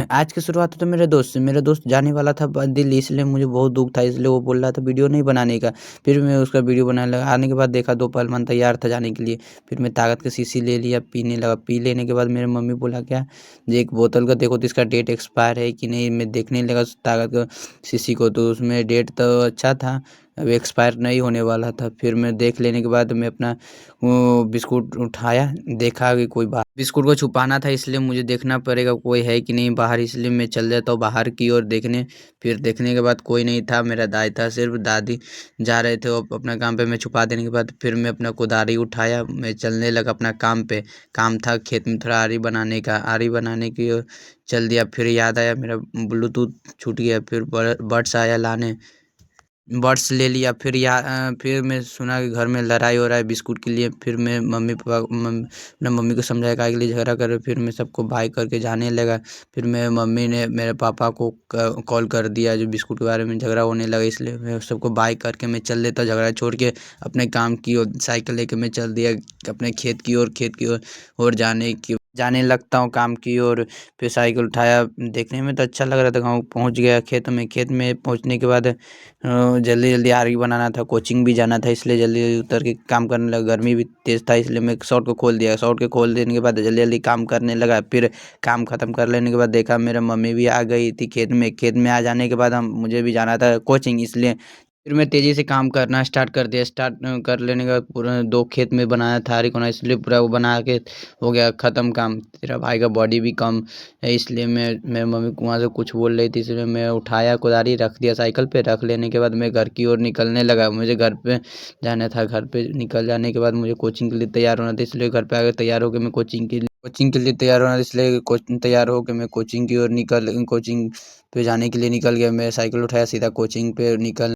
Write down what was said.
आज की शुरुआत तो मेरे दोस्त से, मेरा दोस्त जाने वाला था दिल्ली, इसलिए मुझे बहुत दुःख था, इसलिए वो बोल रहा था वीडियो नहीं बनाने का। फिर मैं उसका वीडियो बनाने लगा, आने के बाद देखा 2 पल मन तैयार था जाने के लिए। फिर मैं ताकत की शीशी ले लिया, पीने लगा। पी लेने के बाद मेरी मम्मी बोला, क्या ये एक बोतल का देखो तो इसका डेट एक्सपायर है कि नहीं। मैं देखने लगा उस ताकत का शीशी को, तो उसमें डेट तो अच्छा था, अब एक्सपायर नहीं होने वाला था। फिर मैं देख लेने के बाद मैं अपना वो बिस्कुट उठाया, देखा कि कोई बाहर बिस्कुट को छुपाना था, इसलिए मुझे देखना पड़ेगा कोई है कि नहीं बाहर, इसलिए मैं चल जाता हूँ बाहर की ओर देखने। फिर देखने के बाद कोई नहीं था, मेरा दाई था, सिर्फ दादी जा रहे थे वो अपना काम पे। मैं छुपा देने के बाद फिर मैं अपना कुदारी उठाया, मैं चलने लगा अपना काम पे। काम था खेत में थोड़ा आरी बनाने का, आरी बनाने की ओर चल दिया। फिर याद आया मेरा ब्लूटूथ छूट गया, फिर बड्स आया लाने, बड्स ले लिया। फिर मैं सुना कि घर में लड़ाई हो रहा है बिस्कुट के लिए। फिर मैं अपने मम्मी को समझाया काहे के लिए झगड़ा कर रहे हो। फिर मैं सबको बाय करके जाने लगा। फिर मेरे मम्मी ने मेरे पापा को कॉल कर दिया, जो बिस्कुट के बारे में झगड़ा होने लगा, इसलिए मैं सबको बाय करके मैं चल देता झगड़ा छोड़ के अपने काम की ओर। साइकिल लेके मैं चल दिया अपने खेत की ओर, खेत की ओर जाने लगता हूँ काम की ओर। फिर साइकिल उठाया, देखने में तो अच्छा लग रहा था, गाँव पहुँच गया खेत में। खेत में पहुँचने के बाद जल्दी जल्दी आरी बनाना था, कोचिंग भी जाना था, इसलिए जल्दी जल्दी उतर के काम करने लगा। गर्मी भी तेज़ था, इसलिए मैं शॉर्ट को खोल दिया। शॉर्ट को खोल देने के बाद जल्दी जल्दी काम करने लगा। फिर काम ख़त्म कर लेने के बाद देखा मेरा मम्मी भी आ गई थी खेत में। खेत में आ जाने के बाद हम मुझे भी जाना था कोचिंग, इसलिए फिर मैं तेज़ी से काम करना स्टार्ट कर दिया। स्टार्ट कर लेने के बाद पूरा 2 खेत में बनाया था आरी कोना, इसलिए पूरा वो बना के हो गया ख़त्म काम। तेरा भाई का बॉडी भी कम है, इसलिए मेरी मम्मी को वहाँ से कुछ बोल रही थी, इसलिए मैं उठाया कुदारी, रख दिया साइकिल पे। रख लेने के बाद मैं घर की ओर निकलने लगा। मुझे घर पे जाना था। घर पे निकल जाने के बाद मुझे कोचिंग के लिए तैयार होना था, इसलिए घर पे आकर तैयार होकर मैं कोचिंग के लिए तैयार होना था, इसलिए तैयार होकर मैं कोचिंग की ओर कोचिंग पे जाने के लिए निकल गया। मैं साइकिल उठाया, सीधा कोचिंग पे निकल